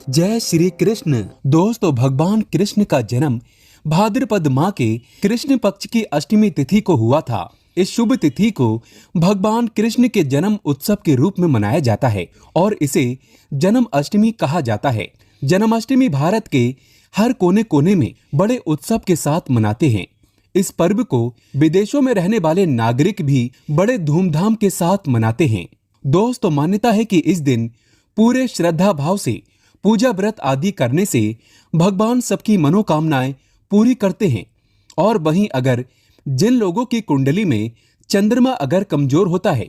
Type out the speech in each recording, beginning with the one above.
जय श्री कृष्ण। दोस्तों, भगवान कृष्ण का जन्म भाद्रपद माह के कृष्ण पक्ष की अष्टमी तिथि को हुआ था। इस शुभ तिथि को भगवान कृष्ण के जन्म उत्सव के रूप में मनाया जाता है और इसे जन्म अष्टमी कहा जाता है। जन्माष्टमी भारत के हर कोने कोने में बड़े उत्सव के साथ मनाते हैं। इस पर्व को विदेशों में रहने वाले नागरिक भी बड़े धूमधाम के साथ मनाते हैं। दोस्तों, मान्यता है कि इस दिन पूरे श्रद्धा भाव से पूजा व्रत आदि करने से भगवान सबकी मनोकामनाएं पूरी करते हैं। और वहीं अगर जिन लोगों की कुंडली में चंद्रमा अगर कमजोर होता है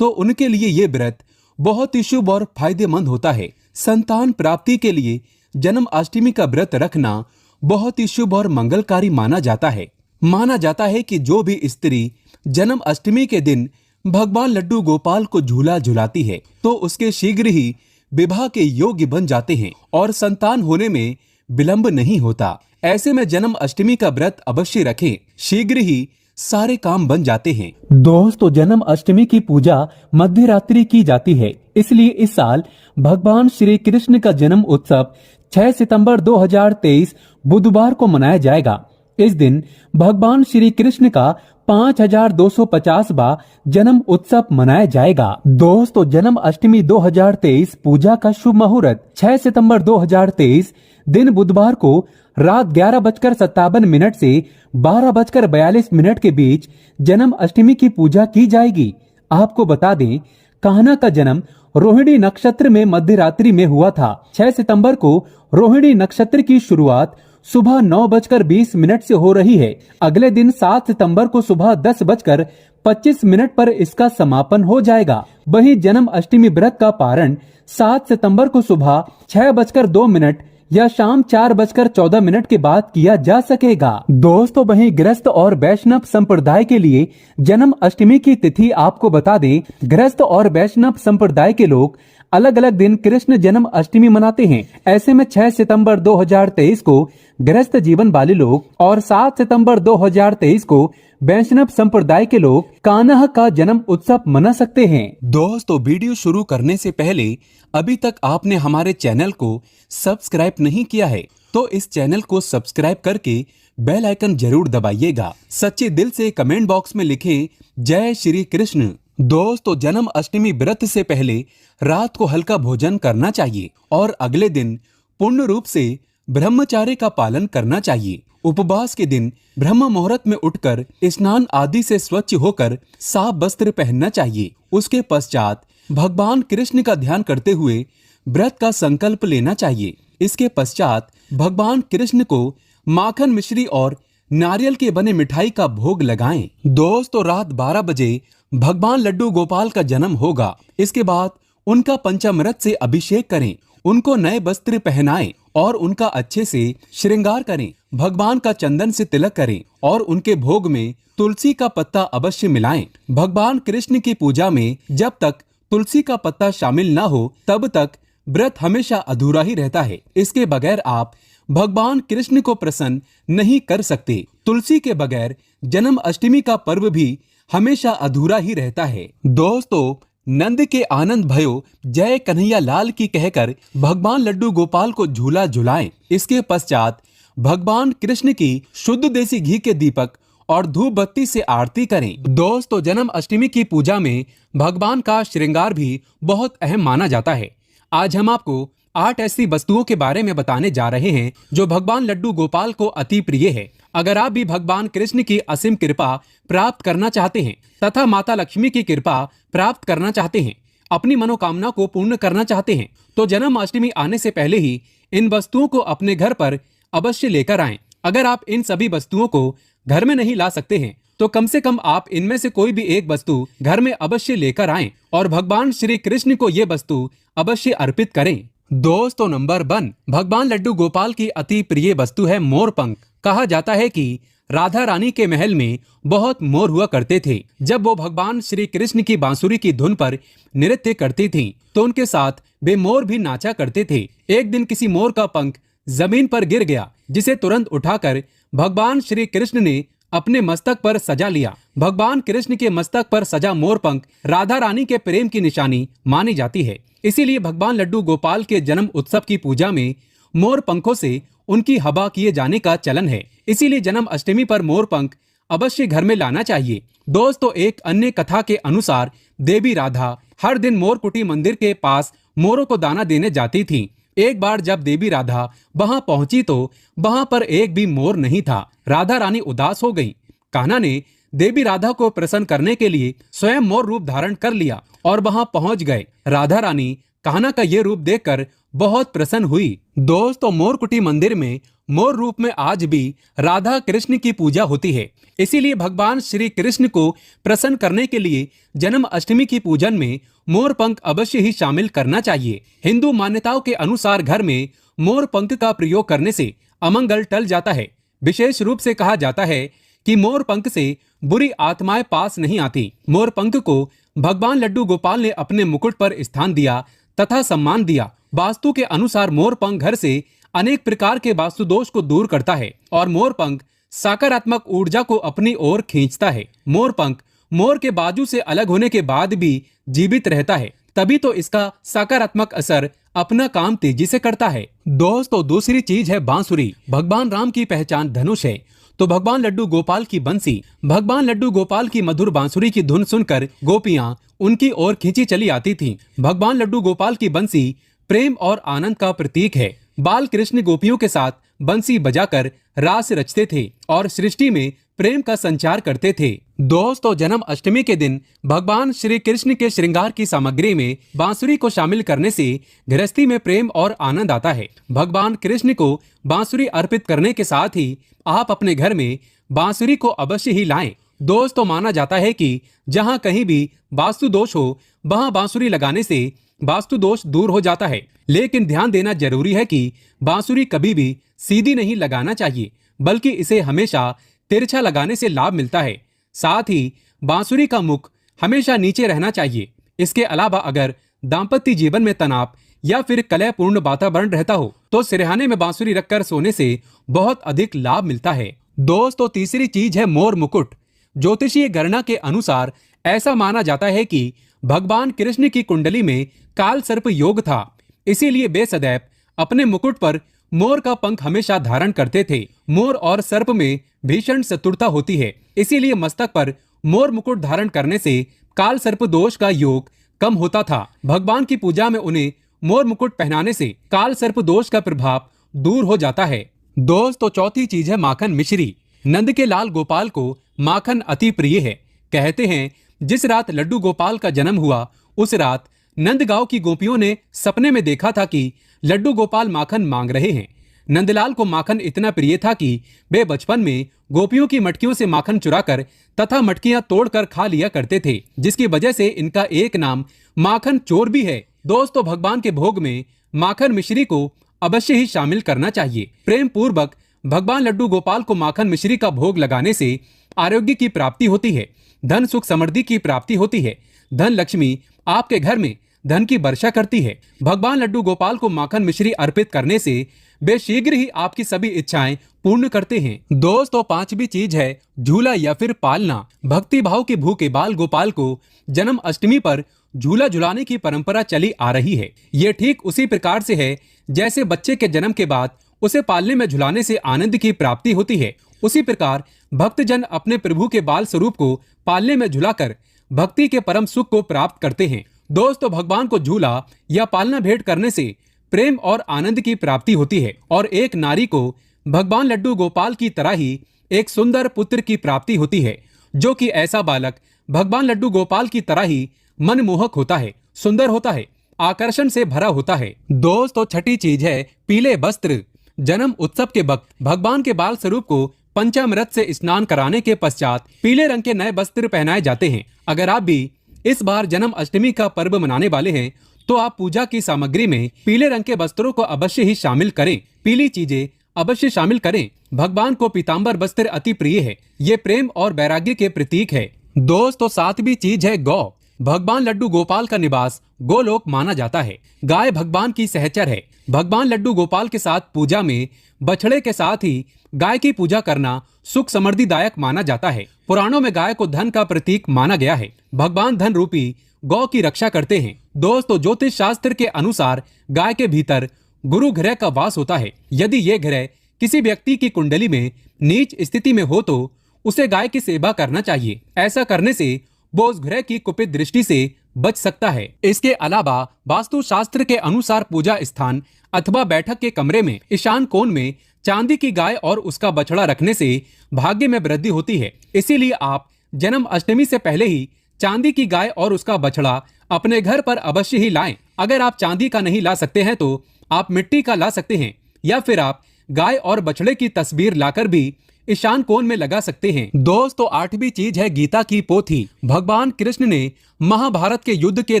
तो उनके लिए ये व्रत बहुत ही शुभ और फायदेमंद होता है। संतान प्राप्ति के लिए जन्माष्टमी का व्रत रखना बहुत ही शुभ और मंगलकारी माना जाता है। माना जाता है कि जो भी स्त्री जन्माष्टमी के दिन भगवान लड्डू गोपाल को झूला झुलाती है तो उसके शीघ्र ही विवाह के योग्य बन जाते हैं और संतान होने में विलंब नहीं होता। ऐसे में जन्माष्टमी का व्रत अवश्य रखें, शीघ्र ही सारे काम बन जाते हैं। दोस्तों, जन्माष्टमी की पूजा मध्य रात्रि की जाती है, इसलिए इस साल भगवान श्री कृष्ण का जन्म उत्सव 6 सितंबर 2023 बुधवार को मनाया जाएगा। इस दिन भगवान श्री कृष्ण का 5250वां जन्म उत्सव मनाया जाएगा। दोस्तों, जन्म अष्टमी 2023 पूजा का शुभ मुहूर्त 6 सितंबर 2023 दिन बुधवार को रात 11:57 से 12:42 के बीच जन्म अष्टमी की पूजा की जाएगी। आपको बता दें, कान्हा का जन्म रोहिणी नक्षत्र में मध्य रात्रि में हुआ था। 6 सितंबर को रोहिणी नक्षत्र की शुरुआत सुबह 9:20 से हो रही है। अगले दिन 7 सितंबर को सुबह 10:25 पर इसका समापन हो जाएगा। वहीं जन्म अष्टमी व्रत का पारण 7 सितंबर को सुबह 6:02 या शाम 4:14 के बाद किया जा सकेगा। दोस्तों, वहीं गृहस्थ और वैष्णव संप्रदाय के लिए जन्म अष्टमी की तिथि आपको बता दें, गृहस्थ और वैष्णव संप्रदाय के लोग अलग अलग दिन कृष्ण जन्म अष्टमी मनाते हैं। ऐसे में 6 सितंबर 2023 को गृहस्थ जीवन वाले लोग और 7 सितंबर 2023 को वैष्णव संप्रदाय के लोग कान्हा का जन्म उत्सव मना सकते हैं। दोस्तों, वीडियो शुरू करने से पहले अभी तक आपने हमारे चैनल को सब्सक्राइब नहीं किया है तो इस चैनल को सब्सक्राइब करके बेल आइकन जरूर दबाइएगा। सच्चे दिल से कमेंट बॉक्स में लिखें जय श्री कृष्ण। दोस्तों, जन्म अष्टमी व्रत से पहले रात को हल्का भोजन करना चाहिए और अगले दिन पूर्ण रूप से ब्रह्मचर्य का पालन करना चाहिए। उपवास के दिन ब्रह्म मुहूर्त में उठकर स्नान आदि से स्वच्छ होकर साफ वस्त्र पहनना चाहिए। उसके पश्चात भगवान कृष्ण का ध्यान करते हुए व्रत का संकल्प लेना चाहिए। इसके पश्चात भगवान कृष्ण को माखन मिश्री और नारियल के बने मिठाई का भोग लगाएं। दोस्तों, रात 12 बजे भगवान लड्डू गोपाल का जन्म होगा। इसके बाद उनका पंचामृत से अभिषेक करें, उनको नए वस्त्र पहनाएं और उनका अच्छे से श्रृंगार करें। भगवान का चंदन से तिलक करें और उनके भोग में तुलसी का पत्ता अवश्य मिलाएं। भगवान कृष्ण की पूजा में जब तक तुलसी का पत्ता शामिल न हो तब तक व्रत हमेशा अधूरा ही रहता है। इसके बगैर आप भगवान कृष्ण को प्रसन्न नहीं कर सकते। तुलसी के बगैर जन्म अष्टमी का पर्व भी हमेशा अधूरा ही रहता है। दोस्तों, नंद के आनंद भयो जय कन्हैया लाल की कहकर भगवान लड्डू गोपाल को झूला झुलाएं। इसके पश्चात भगवान कृष्ण की शुद्ध देसी घी के दीपक और धूप बत्ती से आरती करें। दोस्तों, जन्म अष्टमी की पूजा में भगवान का श्रृंगार भी बहुत अहम माना जाता है। आज हम आपको 8 ऐसी वस्तुओं के बारे में बताने जा रहे हैं जो भगवान लड्डू गोपाल को अति प्रिय है। अगर आप भी भगवान कृष्ण की असीम कृपा प्राप्त करना चाहते हैं तथा माता लक्ष्मी की कृपा प्राप्त करना चाहते हैं, अपनी मनोकामना को पूर्ण करना चाहते हैं तो जन्माष्टमी आने से पहले ही इन वस्तुओं को अपने घर पर अवश्य लेकर आएं। अगर आप इन सभी वस्तुओं को घर में नहीं ला सकते हैं तो कम से कम आप इनमें से कोई भी एक वस्तु घर में अवश्य लेकर आएं और भगवान श्री कृष्ण को ये वस्तु अवश्य अर्पित करें। दोस्तों, नंबर 1, भगवान लड्डू गोपाल की अति प्रिय वस्तु है मोर पंख। कहा जाता है कि राधा रानी के महल में बहुत मोर हुआ करते थे। जब वो भगवान श्री कृष्ण की बांसुरी की धुन पर नृत्य करती थीं, तो उनके साथ वे मोर भी नाचा करते थे। एक दिन किसी मोर का पंख जमीन पर गिर गया, जिसे तुरंत उठाकर भगवान श्री कृष्ण ने अपने मस्तक पर सजा लिया। भगवान कृष्ण के मस्तक पर सजा मोर पंख राधा रानी के प्रेम की निशानी मानी जाती है। इसीलिए भगवान लड्डू गोपाल के जन्म उत्सव की पूजा में मोर पंखों से उनकी हवा किए जाने का चलन है। इसीलिए जन्म अष्टमी पर मोर पंख अवश्य घर में लाना चाहिए। दोस्तों, एक अन्य कथा के अनुसार देवी राधा हर दिन मोरकुटी मंदिर के पास मोरों को दाना देने जाती थी। एक बार जब देवी राधा वहां पहुंची तो वहां पर एक भी मोर नहीं था। राधा रानी उदास हो गई। कान्हा ने देवी राधा को प्रसन्न करने के लिए स्वयं मोर रूप धारण कर लिया और वहां पहुंच गए। राधा रानी कान्हा का ये रूप देखकर बहुत प्रसन्न हुई। दोस्तों, मोरकुटी मंदिर में मोर रूप में आज भी राधा कृष्ण की पूजा होती है। इसीलिए भगवान श्री कृष्ण को प्रसन्न करने के लिए जन्म अष्टमी की पूजन में मोर पंख अवश्य ही शामिल करना चाहिए। हिंदू मान्यताओं के अनुसार घर में मोर पंख का प्रयोग करने से अमंगल टल जाता है। विशेष रूप से कहा जाता है कि मोर पंख से बुरी आत्माएं पास नहीं आती। मोर पंख को भगवान लड्डू गोपाल ने अपने मुकुट पर स्थान दिया तथा सम्मान दिया। वास्तु के अनुसार मोर पंख घर से अनेक प्रकार के वास्तु दोष को दूर करता है और मोर पंख सकारात्मक ऊर्जा को अपनी ओर खींचता है। मोर पंख मोर के बाजू से अलग होने के बाद भी जीवित रहता है, तभी तो इसका सकारात्मक असर अपना काम तेजी से करता है। दोस्तों, दूसरी चीज है बांसुरी। भगवान राम की पहचान धनुष है तो भगवान लड्डू गोपाल की बंसी। भगवान लड्डू गोपाल की मधुर बांसुरी की धुन सुनकर गोपियां उनकी ओर खींची चली आती थीं। भगवान लड्डू गोपाल की बंसी प्रेम और आनंद का प्रतीक है। बाल कृष्ण गोपियों के साथ बंसी बजाकर रास रचते थे और सृष्टि में प्रेम का संचार करते थे। दोस्तों, जन्म अष्टमी के दिन भगवान श्री कृष्ण के श्रृंगार की सामग्री में बांसुरी को शामिल करने से गृहस्थी में प्रेम और आनंद आता है। भगवान कृष्ण को बांसुरी अर्पित करने के साथ ही आप अपने घर में बांसुरी को अवश्य ही लाएं। दोस्तों, माना जाता है कि जहां कहीं भी वास्तु दोष हो वहां बांसुरी लगाने से वास्तु दोष दूर हो जाता है। लेकिन ध्यान देना जरूरी है कि बांसुरी कभी भी सीधी नहीं लगाना चाहिए, बल्कि इसे हमेशा तिरछा लगाने से लाभ मिलता है। साथ ही बांसुरी का मुख हमेशा नीचे रहना चाहिए। इसके अलावा अगर दाम्पत्य जीवन में तनाव या फिर कलहपूर्ण वातावरण रहता हो तो सिरहाने में बांसुरी रखकर सोने से बहुत अधिक लाभ मिलता है। दोस्तों, तीसरी चीज है मोर मुकुट। ज्योतिषीय गणना के अनुसार ऐसा माना जाता है कि भगवान कृष्ण की कुंडली में काल सर्प योग था। इसीलिए वे सदैव अपने मुकुट पर मोर का पंख हमेशा धारण करते थे। मोर और सर्प में भीषण शत्रुता होती है, इसीलिए मस्तक पर मोर मुकुट धारण करने से काल सर्प दोष का योग कम होता था। भगवान की पूजा में उन्हें मोर मुकुट पहनाने से काल सर्प दोष का प्रभाव दूर हो जाता है। दोस्तों, चौथी चीज है माखन मिश्री। नंद के लाल गोपाल को माखन अति प्रिय है। कहते हैं जिस रात लड्डू गोपाल का जन्म हुआ उस रात नंदगांव की गोपियों ने सपने में देखा था कि लड्डू गोपाल माखन मांग रहे हैं। नंदलाल को माखन इतना प्रिय था कि वे बचपन में गोपियों की मटकियों से माखन चुराकर तथा मटकियां तोड़कर खा लिया करते थे, जिसकी वजह से इनका एक नाम माखन चोर भी है। दोस्तों, भगवान के भोग में माखन मिश्री को अवश्य ही शामिल करना चाहिए। प्रेम पूर्वक भगवान लड्डू गोपाल को माखन मिश्री का भोग लगाने से आरोग्य की प्राप्ति होती है, धन सुख समृद्धि की प्राप्ति होती है, धन लक्ष्मी आपके घर में धन की वर्षा करती है। भगवान लड्डू गोपाल को माखन मिश्री अर्पित करने से वे शीघ्र ही आपकी सभी इच्छाएं पूर्ण करते हैं। दोस्तों, पांचवी चीज है झूला या फिर पालना। भक्ति भाव के भूखे बाल गोपाल को जन्म अष्टमी पर झूला झुलाने की परंपरा चली आ रही है। ये ठीक उसी प्रकार से है जैसे बच्चे के जन्म के बाद उसे पालने में झुलाने से आनंद की प्राप्ति होती है। उसी प्रकार भक्तजन अपने प्रभु के बाल स्वरूप को पालने में झुलाकर भक्ति के परम सुख को प्राप्त करते हैं। दोस्तों, भगवान को झूला या पालना भेंट करने से प्रेम और आनंद की प्राप्ति होती है और एक नारी को भगवान लड्डू गोपाल की तरह ही एक सुंदर पुत्र की प्राप्ति होती है, जो कि ऐसा बालक भगवान लड्डू गोपाल की तरह ही मनमोहक होता है, सुंदर होता है, आकर्षण से भरा होता है। दोस्तों, छठी चीज है पीले वस्त्र। जन्म उत्सव के वक्त भगवान के बाल स्वरूप को पंचामृत से स्नान कराने के पश्चात पीले रंग के नए वस्त्र पहनाए जाते हैं। अगर आप भी इस बार जन्म अष्टमी का पर्व मनाने वाले हैं तो आप पूजा की सामग्री में पीले रंग के वस्त्रों को अवश्य ही शामिल करें। पीली चीजें अवश्य शामिल करें। भगवान को पीताम्बर वस्त्र अति प्रिय है, ये प्रेम और वैराग्य के प्रतीक है। दोस्तों, सातवीं चीज है गौ। भगवान लड्डू गोपाल का निवास गोलोक माना जाता है। गाय भगवान की सहचर है। भगवान लड्डू गोपाल के साथ पूजा में बछड़े के साथ ही गाय की पूजा करना सुख समृद्धिदायक माना जाता है। पुराणों में गाय को धन का प्रतीक माना गया है। भगवान धन रूपी गौ की रक्षा करते हैं। दोस्तों, ज्योतिष शास्त्र के अनुसार गाय के भीतर गुरु ग्रह का वास होता है। यदि ये ग्रह किसी व्यक्ति की कुंडली में नीच स्थिति में हो तो उसे गाय की सेवा करना चाहिए। ऐसा करने से वो उस ग्रह की कुपित दृष्टि से बच सकता है। इसके अलावा वास्तु शास्त्र के अनुसार पूजा स्थान अथवा बैठक के कमरे में ईशान कोण में चांदी की गाय और उसका बछड़ा रखने से भाग्य में वृद्धि होती है। इसीलिए आप जन्म अष्टमी से पहले ही चांदी की गाय और उसका बछड़ा अपने घर पर अवश्य ही लाएं। अगर आप चांदी का नहीं ला सकते हैं तो आप मिट्टी का ला सकते हैं, या फिर आप गाय और बछड़े की तस्वीर लाकर भी ईशान कोण में लगा सकते हैं। दोस्तों, 8वीं चीज है गीता की पोथी। भगवान कृष्ण ने महाभारत के युद्ध के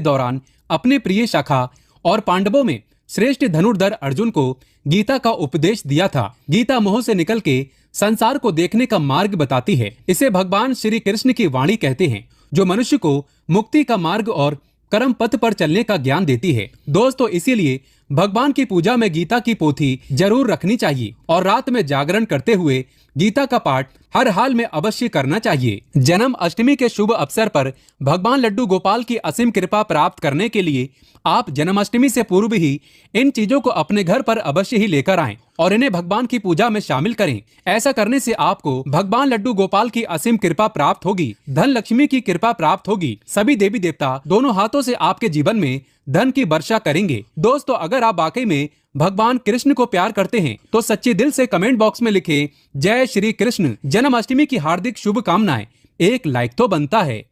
दौरान अपने प्रिय सखा और पांडवों में श्रेष्ठ धनुर्धर अर्जुन को गीता का उपदेश दिया था। गीता मोह से निकल के संसार को देखने का मार्ग बताती है। इसे भगवान श्री कृष्ण की वाणी कहते हैं, जो मनुष्य को मुक्ति का मार्ग और कर्म पथ पर चलने का ज्ञान देती है। दोस्तों, इसीलिए भगवान की पूजा में गीता की पोथी जरूर रखनी चाहिए और रात में जागरण करते हुए गीता का पाठ हर हाल में अवश्य करना चाहिए। जन्म अष्टमी के शुभ अवसर पर भगवान लड्डू गोपाल की असीम कृपा प्राप्त करने के लिए आप जन्माष्टमी से पूर्व ही इन चीजों को अपने घर पर अवश्य ही लेकर आएं और इन्हें भगवान की पूजा में शामिल करें। ऐसा करने से आपको भगवान लड्डू गोपाल की असीम कृपा प्राप्त होगी, धन लक्ष्मी की कृपा प्राप्त होगी। सभी देवी देवता दोनों हाथों से आपके जीवन में धन की वर्षा करेंगे। दोस्तों, अगर आप वाकई में भगवान कृष्ण को प्यार करते हैं तो सच्चे दिल से कमेंट बॉक्स में लिखें जय श्री कृष्ण। जन्माष्टमी की हार्दिक शुभकामनाएं। एक लाइक तो बनता है।